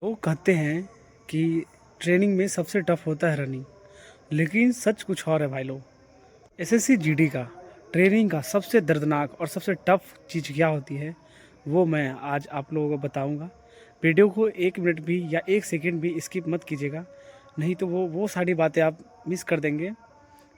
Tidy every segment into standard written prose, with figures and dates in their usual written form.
वो कहते हैं कि ट्रेनिंग में सबसे टफ होता है रनिंग, लेकिन सच कुछ और है भाई लोग। एसएससी जीडी का ट्रेनिंग का सबसे दर्दनाक और सबसे टफ चीज़ क्या होती है, वो मैं आज आप लोगों को बताऊंगा। वीडियो को 1 मिनट भी या 1 सेकंड भी स्किप मत कीजिएगा, नहीं तो वो सारी बातें आप मिस कर देंगे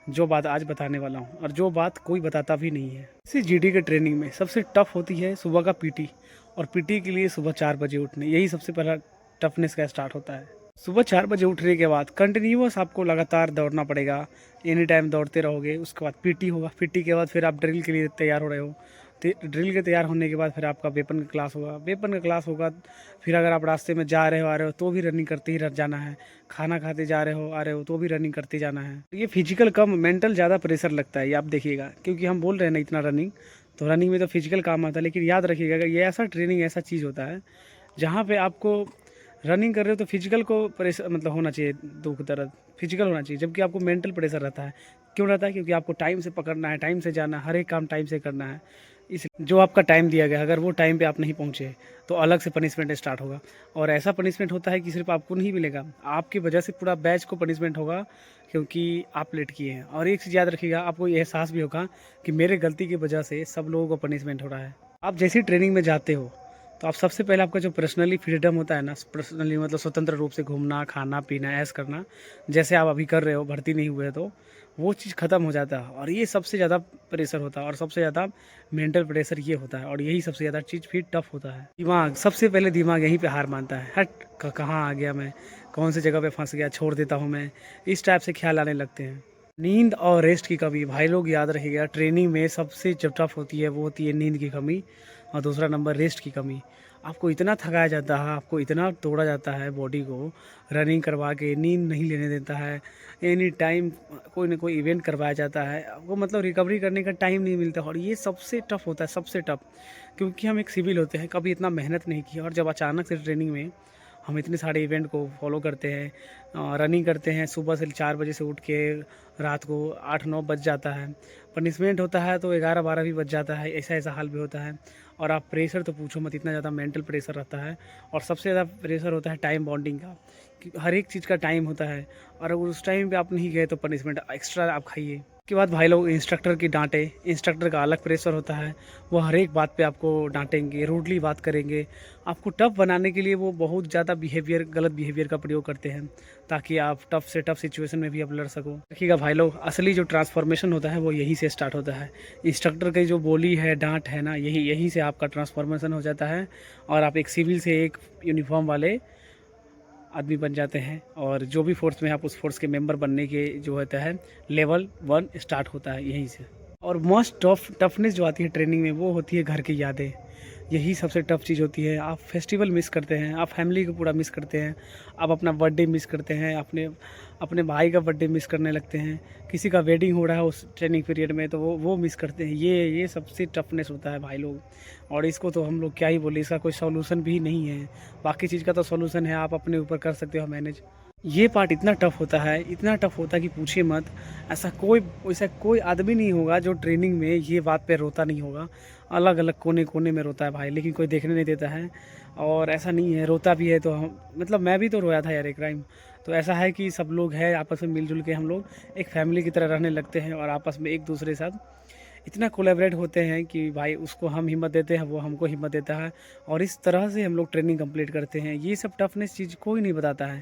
जो बात आज बताने वाला हूँ, और जो बात कोई बताता भी नहीं है। इसी जीडी के ट्रेनिंग में सबसे टफ होती है सुबह का पीटी, और पीटी के लिए सुबह 4 बजे उठने, यही सबसे पहला टफनेस का स्टार्ट होता है। सुबह 4 बजे उठने के बाद कंटिन्यूअस आपको लगातार दौड़ना पड़ेगा, एनी टाइम दौड़ते रहोगे। उसके बाद पीटी होगा, पीटी के बाद फिर आप ड्रिल के लिए तैयार हो रहे हो, ड्रिल के तैयार होने के बाद फिर आपका वेपन का क्लास होगा, वेपन का क्लास होगा। फिर अगर आप रास्ते में जा रहे हो आ रहे हो तो भी रनिंग करते ही जाना है, खाना खाते जा रहे हो आ रहे हो तो भी रनिंग करते जाना है। ये फिजिकल कम मेंटल ज़्यादा प्रेशर लगता है, ये आप देखिएगा, क्योंकि हम बोल रहे हैं ना इतना रनिंग, तो रनिंग में तो फिजिकल काम आता है, लेकिन याद रखिएगा ये ऐसा ट्रेनिंग ऐसा चीज़ होता है जहाँ पे आपको रनिंग कर रहे हो तो फिजिकल को प्रेशर मतलब होना चाहिए, दुख दर्द फिजिकल होना चाहिए, जबकि आपको मेंटल प्रेशर रहता है। क्यों रहता है? क्योंकि आपको टाइम से पकड़ना है, टाइम से जाना है, हर एक काम टाइम से करना है। इस जो आपका टाइम दिया गया, अगर वो टाइम पे आप नहीं पहुँचे तो अलग से पनिशमेंट स्टार्ट होगा। और ऐसा पनिशमेंट होता है कि सिर्फ आपको नहीं मिलेगा, आपकी वजह से पूरा बैच को पनिशमेंट होगा, क्योंकि आप लेट किए हैं। और एक चीज़ याद रखिएगा, आपको ये एहसास भी होगा कि मेरे गलती की वजह से सब लोगों को पनिशमेंट हो रहा है। आप जैसी ट्रेनिंग में जाते हो तो आप सबसे पहले आपका जो पर्सनली फ्रीडम होता है ना, पर्सनली मतलब स्वतंत्र रूप से घूमना, खाना पीना, ऐश करना, जैसे आप अभी कर रहे हो, भर्ती नहीं हुए तो वो चीज़ ख़त्म हो जाता है। और ये सबसे ज़्यादा प्रेशर होता है, और सबसे ज़्यादा मेंटल प्रेशर ये होता है, और यही सबसे ज़्यादा चीज़ फिर टफ होता है। दिमाग सबसे पहले दिमाग यहीं पे हार मानता है, हट कहाँ आ गया मैं, कौन सी जगह पे फंस गया, छोड़ देता हूँ मैं, इस टाइप से ख्याल आने लगते हैं। नींद और रेस्ट की कमी, भाई लोग याद रखिएगा, ट्रेनिंग में सबसे जब टफ होती है वो होती है नींद की कमी, और दूसरा नंबर रेस्ट की कमी। आपको इतना थकाया जाता है, आपको इतना तोड़ा जाता है बॉडी को, रनिंग करवा के नींद नहीं लेने देता है, एनी टाइम कोई ना कोई इवेंट करवाया जाता है, आपको मतलब रिकवरी करने का टाइम नहीं मिलता। और ये सबसे टफ होता है, सबसे टफ, क्योंकि हम एक सिविल होते हैं, कभी इतना मेहनत नहीं की, और जब अचानक से ट्रेनिंग में हम इतने सारे इवेंट को फॉलो करते हैं, रनिंग करते हैं, सुबह से 4 बजे से उठ के रात को 8-9 बज जाता है, पनिशमेंट होता है तो 11-12 भी बज जाता है, ऐसा ऐसा हाल भी होता है। और आप प्रेशर तो पूछो मत, इतना ज़्यादा मेंटल प्रेशर रहता है। और सबसे ज़्यादा प्रेशर होता है टाइम बॉन्डिंग का, कि हर एक चीज़ का टाइम होता है, और अगर उस टाइम पे आप नहीं गए तो पनिशमेंट एक्स्ट्रा आप खाइए। उसके बाद भाई लोग इंस्ट्रक्टर की डांटे, इंस्ट्रक्टर का अलग प्रेशर होता है, वो हर एक बात पे आपको डांटेंगे, रूडली बात करेंगे, आपको टफ बनाने के लिए वो बहुत ज़्यादा बिहेवियर, गलत बिहेवियर का प्रयोग करते हैं, ताकि आप टफ से टफ सिचुएशन में भी आप लड़ सको। देखिएगा भाई लोग, असली जो ट्रांसफॉर्मेशन होता है वो यहीं से स्टार्ट होता है। इंस्ट्रक्टर की जो बोली है, डांट है ना, यहीं से आपका ट्रांसफॉर्मेशन हो जाता है, और आप एक सिविल से एक यूनिफॉर्म वाले आदमी बन जाते हैं। और जो भी फोर्स में आप उस फोर्स के मेंबर बनने के जो होता है, लेवल 1 स्टार्ट होता है यहीं से। और मोस्ट टफनेस जो आती है ट्रेनिंग में वो होती है घर की यादें, यही सबसे टफ चीज़ होती है। आप फेस्टिवल मिस करते हैं, आप फैमिली को पूरा मिस करते हैं, आप अपना बर्थडे मिस करते हैं, अपने अपने भाई का बर्थडे मिस करने लगते हैं, किसी का वेडिंग हो रहा है उस ट्रेनिंग पीरियड में तो वो मिस करते हैं। ये सबसे टफनेस होता है भाई लोग, और इसको तो हम लोग क्या ही बोले, इसका कोई सॉल्यूशन भी नहीं है। बाकी चीज़ का तो सॉल्यूशन है, आप अपने ऊपर कर सकते हो मैनेज। ये पार्ट इतना टफ होता है, इतना टफ होता है कि पूछिए मत। ऐसा कोई आदमी नहीं होगा जो ट्रेनिंग में ये बात पे रोता नहीं होगा। अलग अलग कोने कोने में रोता है भाई, लेकिन कोई देखने नहीं देता है। और ऐसा नहीं है, रोता भी है तो हम मतलब मैं भी तो रोया था यार एक टाइम। तो ऐसा है कि सब लोग हैं आपस में मिलजुल के, हम लोग एक फैमिली की तरह रहने लगते हैं, और आपस में एक दूसरे के साथ इतना कोलैबोरेट होते हैं कि भाई उसको हम हिम्मत देते हैं, वो हमको हिम्मत देता है, और इस तरह से हम लोग ट्रेनिंग कंप्लीट करते हैं। ये सब टफनेस चीज़ कोई नहीं बताता है,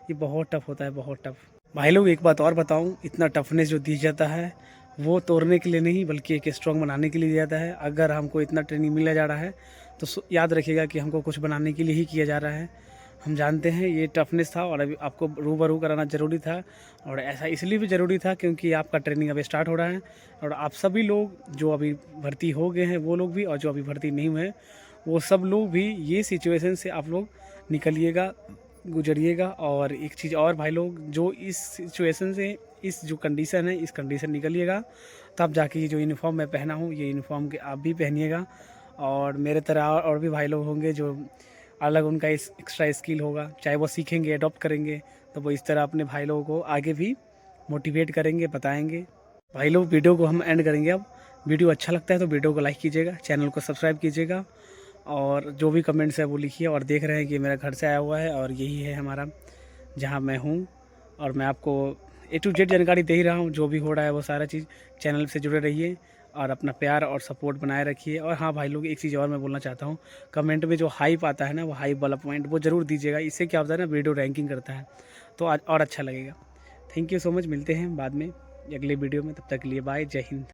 ये बहुत टफ होता है, बहुत टफ। भाई लोग एक बात और बताऊं, इतना टफनेस जो दिया जाता है वो तोड़ने के लिए नहीं, बल्कि एक स्ट्रॉन्ग बनाने के लिए दिया जाता है। अगर हमको इतना ट्रेनिंग मिला जा रहा है तो याद रखिएगा कि हमको कुछ बनाने के लिए ही किया जा रहा है। हम जानते हैं ये टफनेस था, और अभी आपको रूबरू कराना ज़रूरी था, और ऐसा इसलिए भी ज़रूरी था क्योंकि आपका ट्रेनिंग अभी स्टार्ट हो रहा है। और आप सभी लोग जो अभी भर्ती हो गए हैं वो लोग भी, और जो अभी भर्ती नहीं हुए हैं वो सब लोग भी, ये सिचुएशन से आप लोग निकलिएगा, गुजरिएगा। और एक चीज़ और भाई लोग, जो इस सिचुएशन से, इस जो कंडीशन है, इस कंडीशन निकलिएगा, तब जाके ये जो यूनिफॉर्म मैं पहना हूँ, ये यूनिफॉर्म के आप भी पहनिएगा। और मेरे तरह और भी भाई लोग होंगे जो अलग उनका इस एक्स्ट्रा स्किल होगा, चाहे वो सीखेंगे, अडॉप्ट करेंगे, तो वो इस तरह अपने भाई लोगों को आगे भी मोटिवेट करेंगे, बताएंगे। भाई लोग वीडियो को हम एंड करेंगे अब। वीडियो अच्छा लगता है तो वीडियो को लाइक कीजिएगा, चैनल को सब्सक्राइब कीजिएगा, और जो भी कमेंट्स है वो लिखिए। और देख रहे हैं कि मेरा घर से आया हुआ है और यही है हमारा जहाँ मैं हूँ, और मैं आपको A to Z जानकारी दे ही रहा हूँ। जो भी हो रहा है वो सारा चीज़, चैनल से जुड़े रहिए और अपना प्यार और सपोर्ट बनाए रखिए। और हाँ भाई लोग, एक चीज़ और मैं बोलना चाहता हूँ, कमेंट में जो हाइप आता है ना, वो हाइप वाला पॉइंट वो ज़रूर दीजिएगा। इससे क्या होता है ना, वीडियो रैंकिंग करता है तो आज और अच्छा लगेगा। थैंक यू सो मच, मिलते हैं बाद में अगले वीडियो में, तब तक के लिए बाय, जय हिंद।